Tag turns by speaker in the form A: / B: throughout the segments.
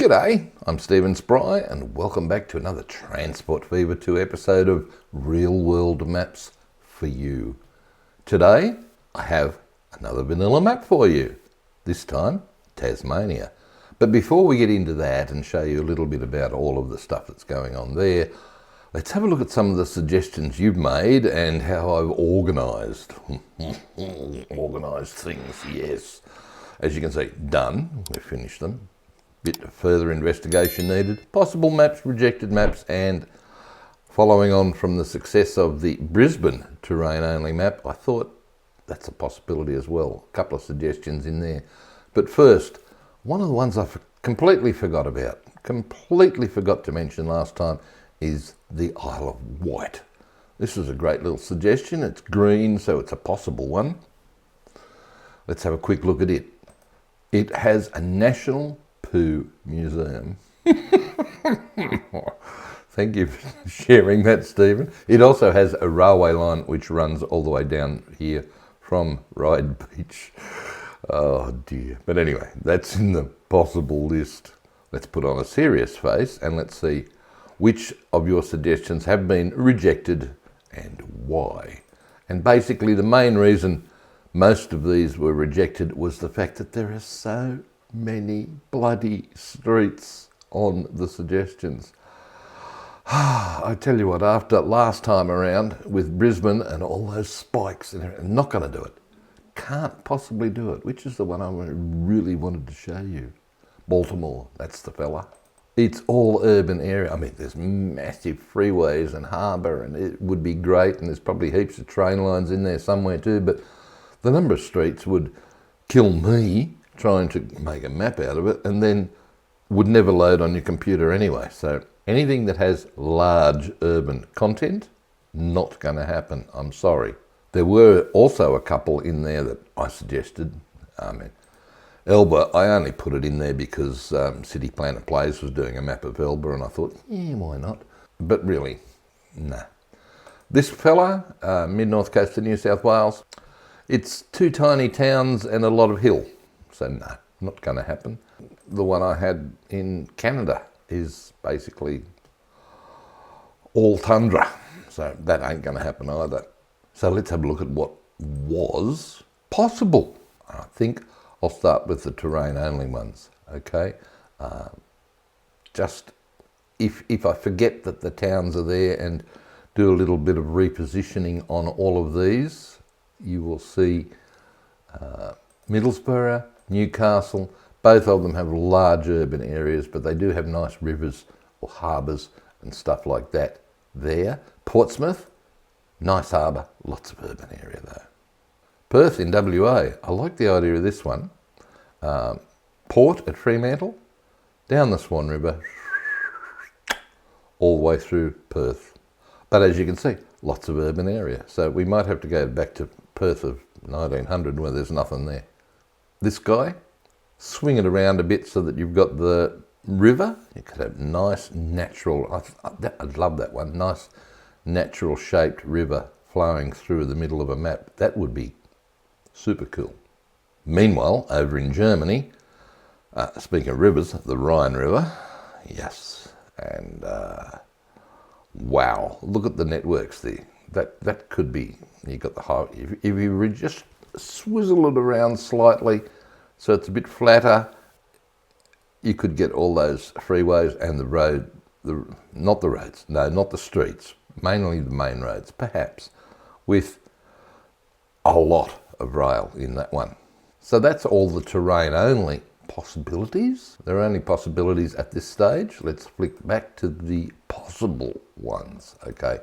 A: G'day, I'm Stephen Spry and welcome back to another Transport Fever 2 episode of Real World Maps for you. Today I have another vanilla map for you, this time Tasmania. But before we get into that and show you a little bit about all of the stuff that's going on there, let's have a look at some of the suggestions you've made and how I've organised. Organised things, yes. As you can see, done, we've finished them. Bit of further investigation needed. Possible maps, rejected maps, and following on from the success of the Brisbane terrain-only map, I thought that's a possibility as well. A couple of suggestions in there. But first, one of the ones I completely forgot about, completely forgot to mention last time, is the Isle of Wight. This is a great little suggestion. It's green, so it's a possible one. Let's have a quick look at it. It has a National Poo Museum. Thank you for sharing that, Stephen. It also has a railway line which runs all the way down here from Ryde Beach. Oh dear. But anyway, that's in the possible list. Let's put on a serious face and let's see which of your suggestions have been rejected and why. And basically the main reason most of these were rejected was the fact that there are so many bloody streets on the suggestions. I tell you what, after last time around with Brisbane and all those spikes, I'm not going to do it. Can't possibly do it, which is the one I really wanted to show you. Baltimore, that's the fella. It's all urban area. I mean, there's massive freeways and harbour and it would be great, and there's probably heaps of train lines in there somewhere too, but the number of streets would kill me trying to make a map out of it, and then would never load on your computer anyway. So anything that has large urban content, not going to happen. I'm sorry. There were also a couple in there that I suggested. I mean, Elba, I only put it in there because City Planner Plays was doing a map of Elba, and I thought, yeah, why not? But really, nah. This fella, mid-north coast of New South Wales, it's two tiny towns and a lot of hill. So no, not going to happen. The one I had in Canada is basically all tundra. So that ain't going to happen either. So let's have a look at what was possible. I think I'll start with the terrain-only ones, okay? Just if I forget that the towns are there and do a little bit of repositioning on all of these, you will see Middlesbrough, Newcastle, both of them have large urban areas, but they do have nice rivers or harbours and stuff like that there. Portsmouth, nice harbour, lots of urban area though. Perth in WA, I like the idea of this one. Port at Fremantle, down the Swan River, all the way through Perth. But as you can see, lots of urban area. So we might have to go back to Perth of 1900 where there's nothing there. This guy, swing it around a bit so that you've got the river. You could have nice natural, I'd love that one, nice natural shaped river flowing through the middle of a map. That would be super cool. Meanwhile, over in Germany, speaking of rivers, the Rhine River, yes, and wow, look at the networks there. That could be, you got the high, if you just swizzle it around slightly so it's a bit flatter, you could get all those freeways and the road, not the streets, mainly the main roads, perhaps, with a lot of rail in that one. So that's all the terrain only possibilities. There are only possibilities at this stage. Let's flick back to the possible ones, okay?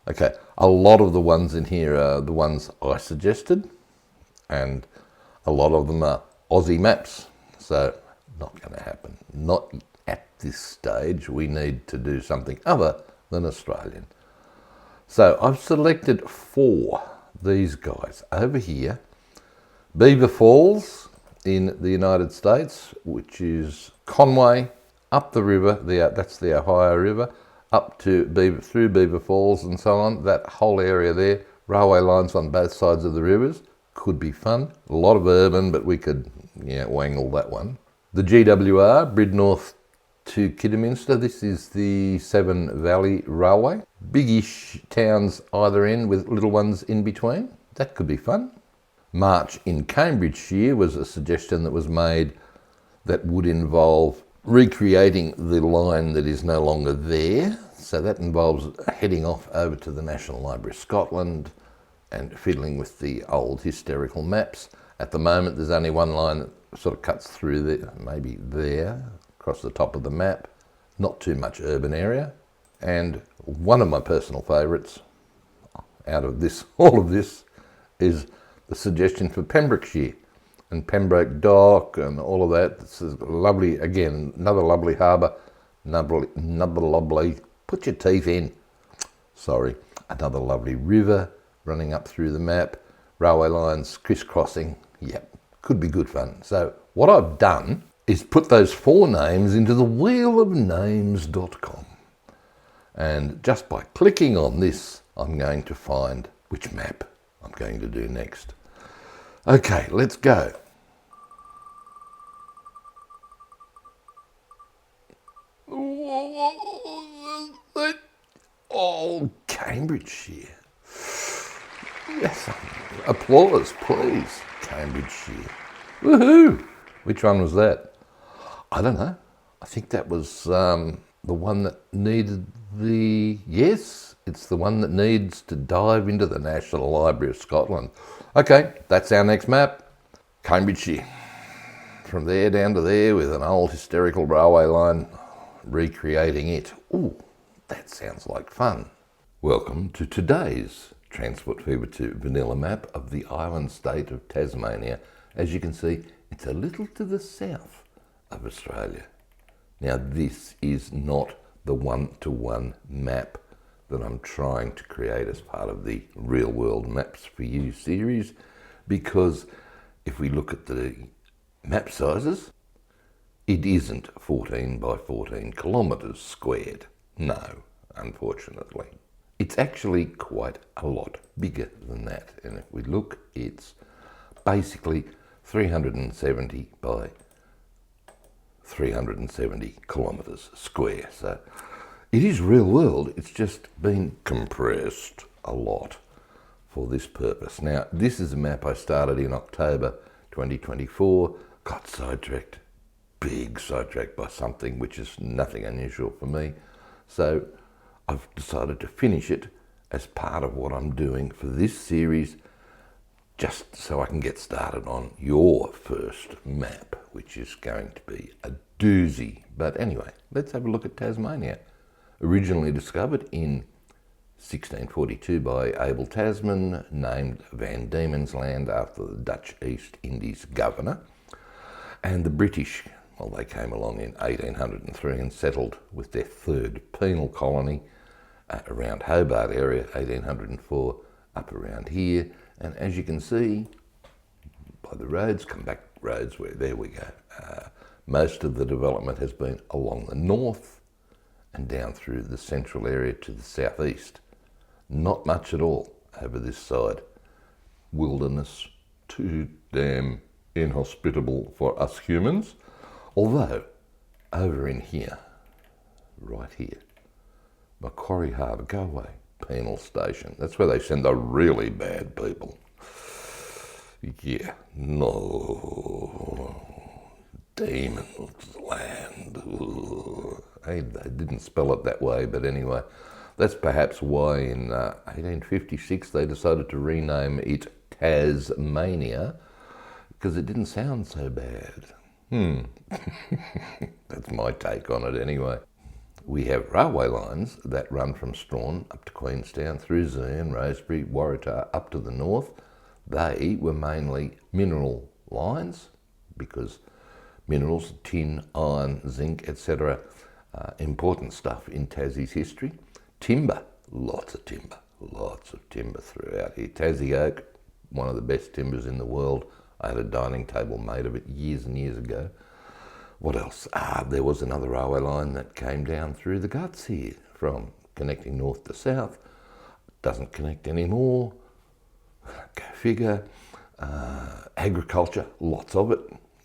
A: Okay, a lot of the ones in here are the ones I suggested, and a lot of them are Aussie maps, so not going to happen. Not at this stage. We need to do something other than Australian. So I've selected 4, these guys over here. Beaver Falls in the United States, which is Conway, up the river, that's the Ohio River, up to through Beaver Falls and so on. That whole area there, railway lines on both sides of the rivers, could be fun. A lot of urban, but we could wangle that one. The GWR, Bridnorth to Kidderminster. This is the Severn Valley Railway. Biggish towns either end with little ones in between. That could be fun. March in Cambridgeshire was a suggestion that was made that would involve recreating the line that is no longer there. So that involves heading off over to the National Library of Scotland and fiddling with the old historical maps. At the moment, there's only one line that sort of cuts through there, maybe there, across the top of the map. Not too much urban area. And one of my personal favourites out of this, all of this, is the suggestion for Pembrokeshire and Pembroke Dock and all of that. This is lovely, again, another lovely harbour, another lovely, put your teeth in, sorry, another lovely river running up through the map, railway lines crisscrossing, yep, could be good fun. So what I've done is put those 4 names into the wheelofnames.com, and just by clicking on this, I'm going to find which map I'm going to do next. Okay, let's go. Oh, Cambridgeshire. Yes, applause, please, Cambridgeshire. Woohoo! Which one was that? I don't know. I think that was the one that needed the... Yes, it's the one that needs to dive into the National Library of Scotland. Okay, that's our next map. Cambridgeshire. From there down to there with an old historical railway line, recreating it. Ooh, that sounds like fun. Welcome to today's Transport Fever 2 vanilla map of the island state of Tasmania. As you can see, it's a little to the south of Australia. Now, this is not the one-to-one map that I'm trying to create as part of the Real World Maps for You series, because if we look at the map sizes, it isn't 14 by 14 kilometres squared. No, unfortunately. It's actually quite a lot bigger than that. And if we look, it's basically 370 by 370 kilometres square. So it is real world, it's just been compressed a lot for this purpose. Now, this is a map I started in October 2024, got sidetracked, big sidetracked by something which is nothing unusual for me. So I've decided to finish it as part of what I'm doing for this series, just so I can get started on your first map, which is going to be a doozy. But anyway, let's have a look at Tasmania. Originally discovered in 1642 by Abel Tasman, named Vandemonia's Land after the Dutch East Indies governor. And the British, well, they came along in 1803 and settled with their third penal colony around Hobart area, 1804, up around here. And as you can see, by the roads, come back roads, where there we go. Most of the development has been along the north and down through the central area to the southeast. Not much at all over this side. Wilderness, too damn inhospitable for us humans. Although, over in here, right here, Macquarie Harbour, go away, penal station. That's where they send the really bad people. Yeah, no, Demon's Land. They didn't spell it that way, but anyway, that's perhaps why in 1856 they decided to rename it Tasmania, because it didn't sound so bad. That's my take on it anyway. We have railway lines that run from Strahan up to Queenstown, through Zeehan, Rosebery, Waratah, up to the north. They were mainly mineral lines, because minerals, tin, iron, zinc, etc., important stuff in Tassie's history. Timber, lots of timber throughout here. Tassie oak, one of the best timbers in the world. I had a dining table made of it years and years ago. What else? There was another railway line that came down through the guts here, from connecting north to south. Doesn't connect anymore. Go figure. Agriculture, lots of it.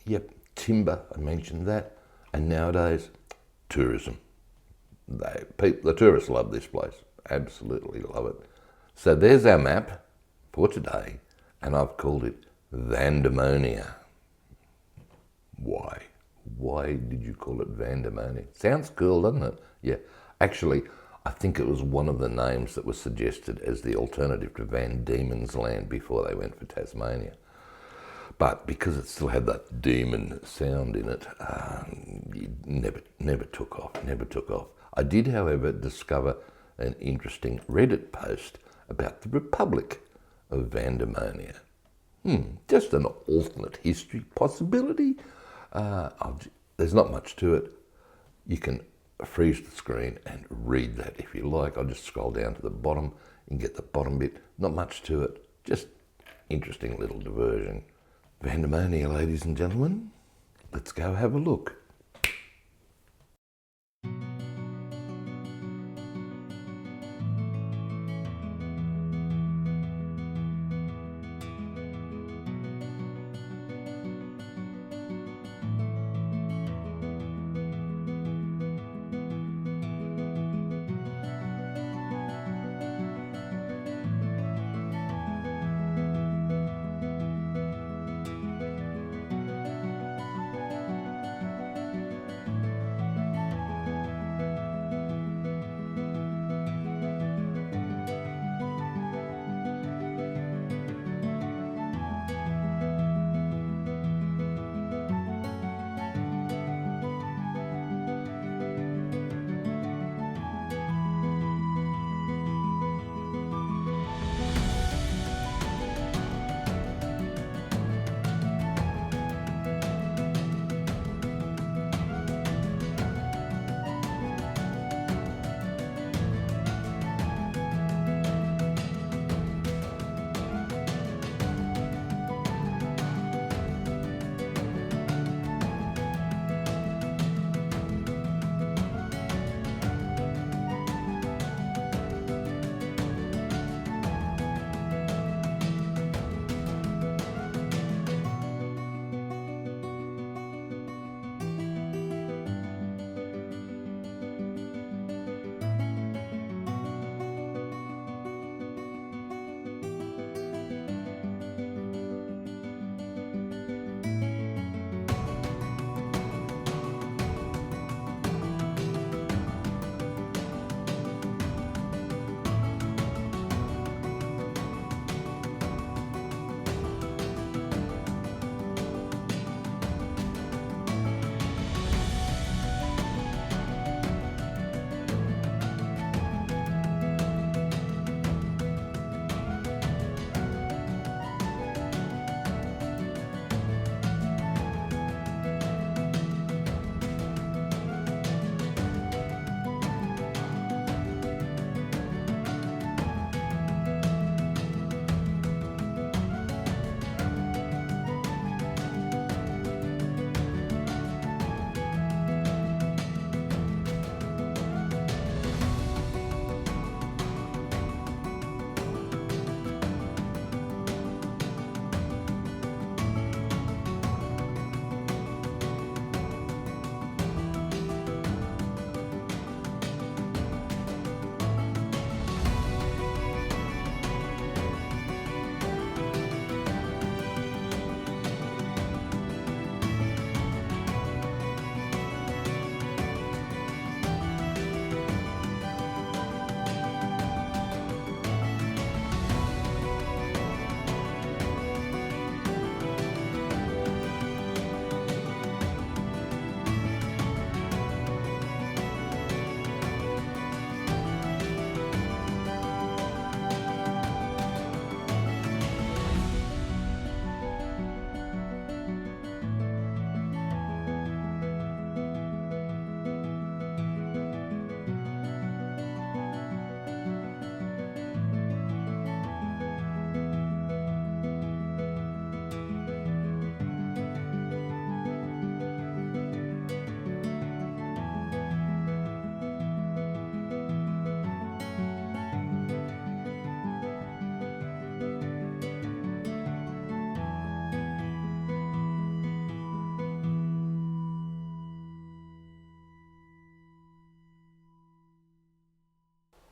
A: Yep. timber, I mentioned that, and nowadays, tourism. The tourists love this place, absolutely love it. So there's our map for today, and I've called it Vandemonia. Why? Why did you call it Vandemonia? Sounds cool, doesn't it? Yeah. Actually, I think it was one of the names that was suggested as the alternative to Van Diemen's Land before they went for Tasmania. But because it still had that demon sound in it, it never took off. I did, however, discover an interesting Reddit post about the Republic of Vandemonia. Just an alternate history possibility. There's not much to it. You can freeze the screen and read that if you like. I'll just scroll down to the bottom and get the bottom bit. Not much to it, just interesting little diversion. Vandemonia, ladies and gentlemen, let's go have a look.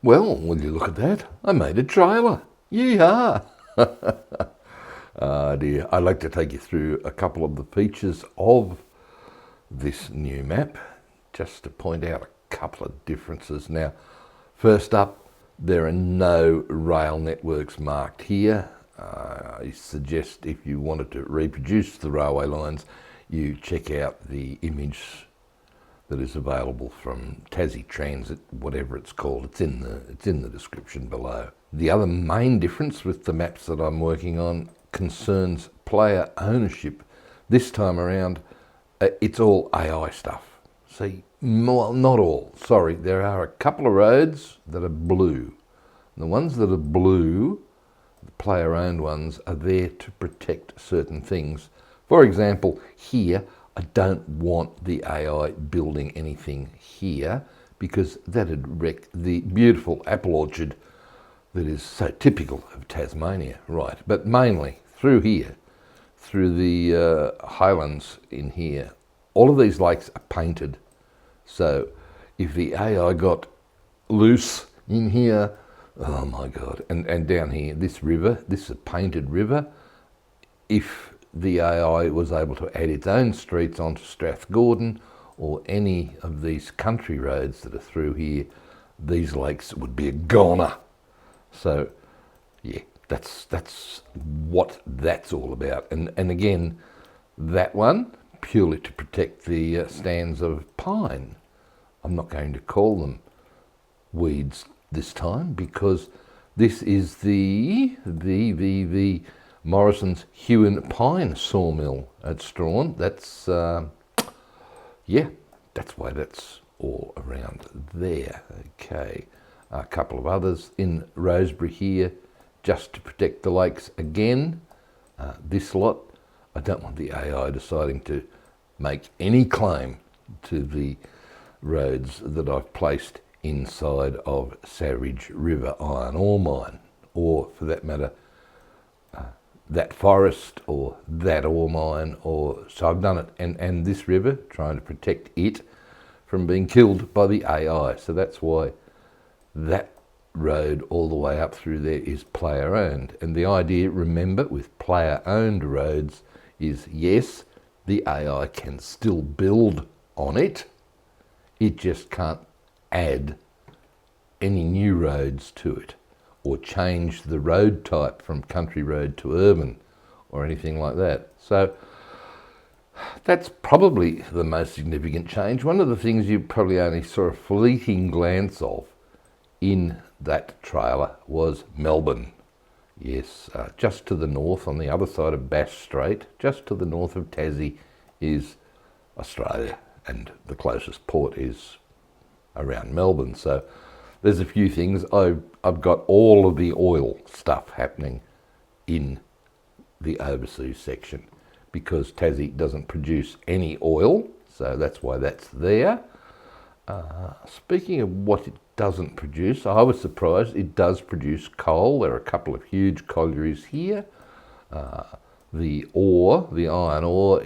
A: Well, will you look at that? I made a trailer. Yeehaw! Ah dear, I'd like to take you through a couple of the features of this new map, just to point out a couple of differences. Now, first up, there are no rail networks marked here. I suggest if you wanted to reproduce the railway lines, you check out the image that is available from Tassie Transit, whatever it's called. It's in the description below. The other main difference with the maps that I'm working on concerns player ownership. This time around, it's all AI stuff. See, well, not all. Sorry, there are a couple of roads that are blue. The ones that are blue, the player-owned ones, are there to protect certain things. For example, here, I don't want the AI building anything here because that'd wreck the beautiful apple orchard that is so typical of Tasmania, right? But mainly through here, through the highlands in here, all of these lakes are painted. So if the AI got loose in here, oh my God, and down here, this river, this is a painted river. If the AI was able to add its own streets onto Strathgordon or any of these country roads that are through here, these lakes would be a goner. So yeah, that's what that's all about. And again, that one, purely to protect the stands of pine. I'm not going to call them weeds this time because this is the Morrison's Hewen Pine sawmill at Strawn. That's, yeah, that's why that's all around there. Okay, a couple of others in Rosebery here, just to protect the lakes again. This lot, I don't want the AI deciding to make any claim to the roads that I've placed inside of Savage River Iron Ore Mine, or for that matter, that forest or that ore mine, or so I've done it, and this river, trying to protect it from being killed by the AI. So that's why that road all the way up through there is player owned. And the idea, remember, with player owned roads is yes, the AI can still build on it, it just can't add any new roads to it, or change the road type from country road to urban or anything like that. So that's probably the most significant change. One of the things you probably only saw a fleeting glance of in that trailer was Melbourne. Yes, just to the north, on the other side of Bass Strait, just to the north of Tassie, is Australia, and the closest port is around Melbourne. So there's a few things. I've got all of the oil stuff happening in the overseas section because Tassie doesn't produce any oil, so that's why that's there. Speaking of what it doesn't produce, I was surprised it does produce coal. There are a couple of huge collieries here. The ore, the iron ore,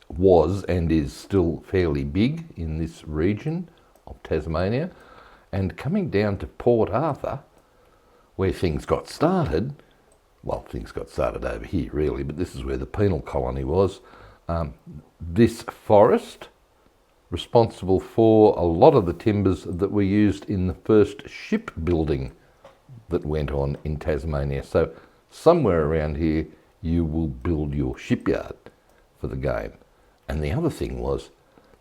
A: was and is still fairly big in this region of Tasmania. And coming down to Port Arthur, where things got started, well, things got started over here really, but this is where the penal colony was. This forest, responsible for a lot of the timbers that were used in the first shipbuilding that went on in Tasmania. So somewhere around here, you will build your shipyard for the game. And the other thing was,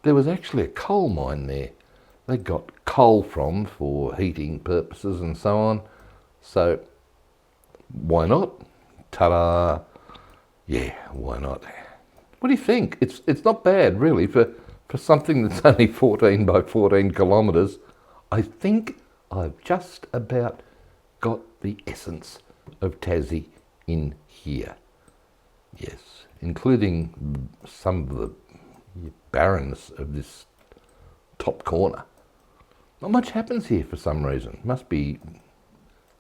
A: there was actually a coal mine there. They got coal from for heating purposes and so on. So why not? Ta-da! Yeah, why not? What do you think? It's not bad really for something that's only 14 by 14 kilometres. I think I've just about got the essence of Tassie in here. Yes, including some of the barrenness of this top corner. Not much happens here for some reason. Must be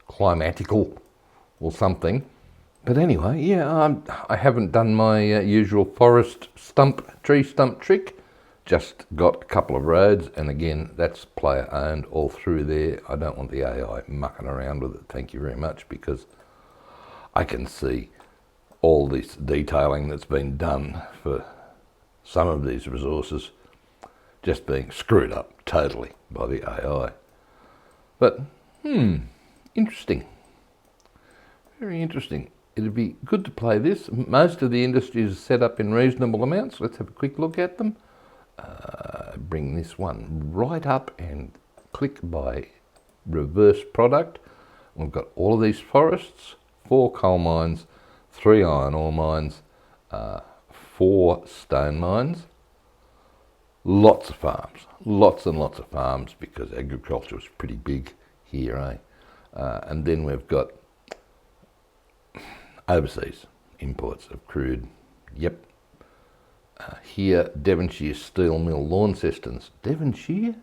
A: climatical or something. But anyway, yeah, I haven't done my usual tree stump trick. just got a couple of roads, and again, that's player owned all through there. I don't want the AI mucking around with it, thank you very much, because I can see all this detailing that's been done for some of these resources just being screwed up totally by the AI. But, interesting. Very interesting. It'd be good to play this. Most of the industry is set up in reasonable amounts. Let's have a quick look at them. Bring this one right up and click by reverse product. We've got all of these forests, 4 coal mines, 3 iron ore mines, 4 stone mines, lots of farms, lots and lots of farms, because agriculture is pretty big here, and then we've got overseas imports of crude. Yep. Here, Devonshire Steel Mill lawn cisterns. Devonshire?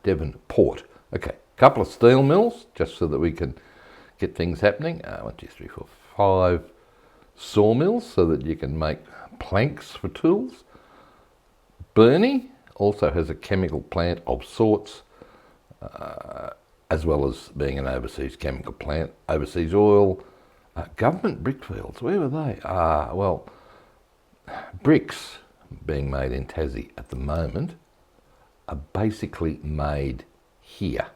A: Devonport. Okay, couple of steel mills, just so that we can get things happening. 1, 2, 3, 4, 5 sawmills, so that you can make planks for tools. Burnie also has a chemical plant of sorts, as well as being an overseas chemical plant. Overseas oil. Government brickfields, where were they? Well, bricks being made in Tassie at the moment are basically made here,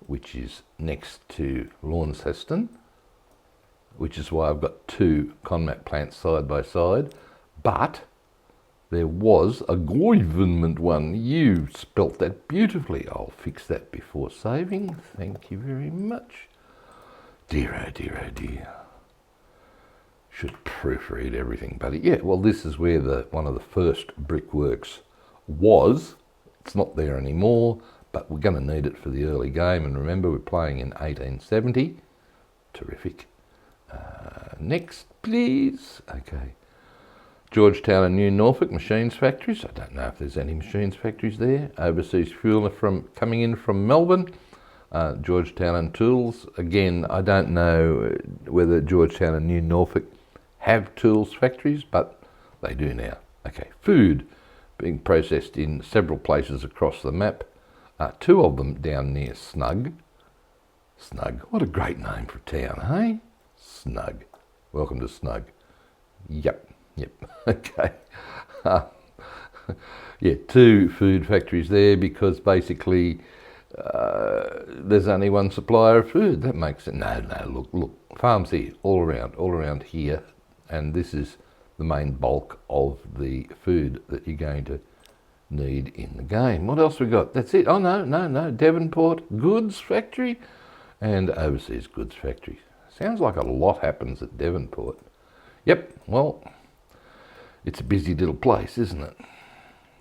A: which is next to Launceston, which is why I've got 2 Conmat plants side by side. But there was a government one. You spelt that beautifully. I'll fix that before saving. Thank you very much. Dear, oh dear, oh dear. Should proofread everything, buddy. Yeah, well, this is where one of the first brickworks was. It's not there anymore, but we're going to need it for the early game. And remember, we're playing in 1870. Terrific. Next, please. Okay. Georgetown and New Norfolk machines factories. I don't know if there's any machines factories there. Overseas fuel coming in from Melbourne. Georgetown and tools. Again, I don't know whether Georgetown and New Norfolk have tools factories, but they do now. Okay, food being processed in several places across the map. 2 of them down near Snug. Snug, what a great name for a town, hey? Snug. Welcome to Snug. Yep, okay. Yeah, 2 food factories there, because basically there's only one supplier of food. That makes it. No, look, farms here, all around here, and this is the main bulk of the food that you're going to need in the game. What else we got? That's it. Oh, no, Devonport goods factory and overseas goods factory. Sounds like a lot happens at Devonport. Yep, well, it's a busy little place, isn't it?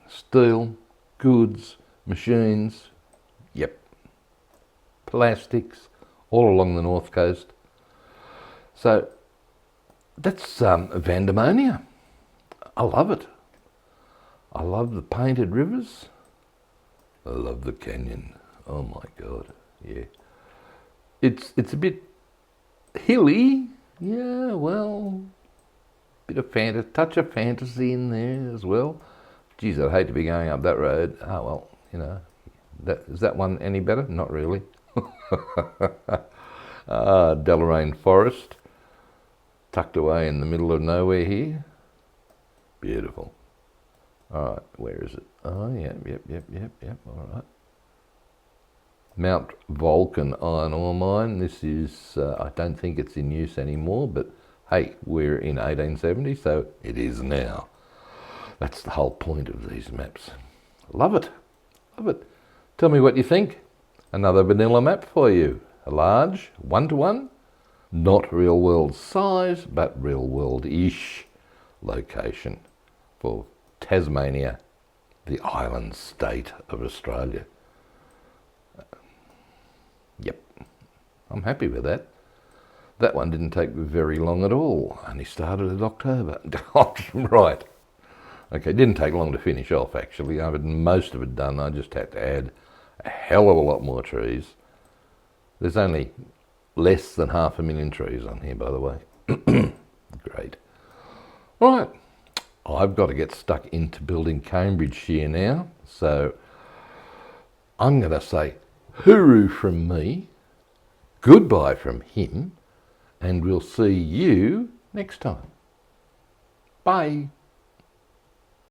A: Steel, goods, machines, yep, plastics, all along the north coast. So that's Vandemonia. I love it. I love the painted rivers. I love the canyon. Oh my God, yeah. It's a bit hilly, yeah. Well, bit of touch of fantasy in there as well. Geez, I'd hate to be going up that road. Oh well, you know. Is that one any better? Not really. Deloraine Forest, tucked away in the middle of nowhere here. Beautiful. All right, where is it? Oh, yep. All right. Mount Vulcan iron ore mine. This is, I don't think it's in use anymore, but hey, we're in 1870, so it is now. That's the whole point of these maps. Love it. Tell me what you think. Another vanilla map for you. A large, 1-to-1, not real world size, but real world-ish location for Tasmania, the island state of Australia. Yep, I'm happy with that. That one didn't take very long at all. Only started in October. Right. Okay, it didn't take long to finish off, actually. I had most of it done. I just had to add a hell of a lot more trees. There's only less than 500,000 trees on here, by the way. Great. Right. I've got to get stuck into building Cambridgeshire now, so I'm going to say hooroo from me, goodbye from him, and we'll see you next time. Bye.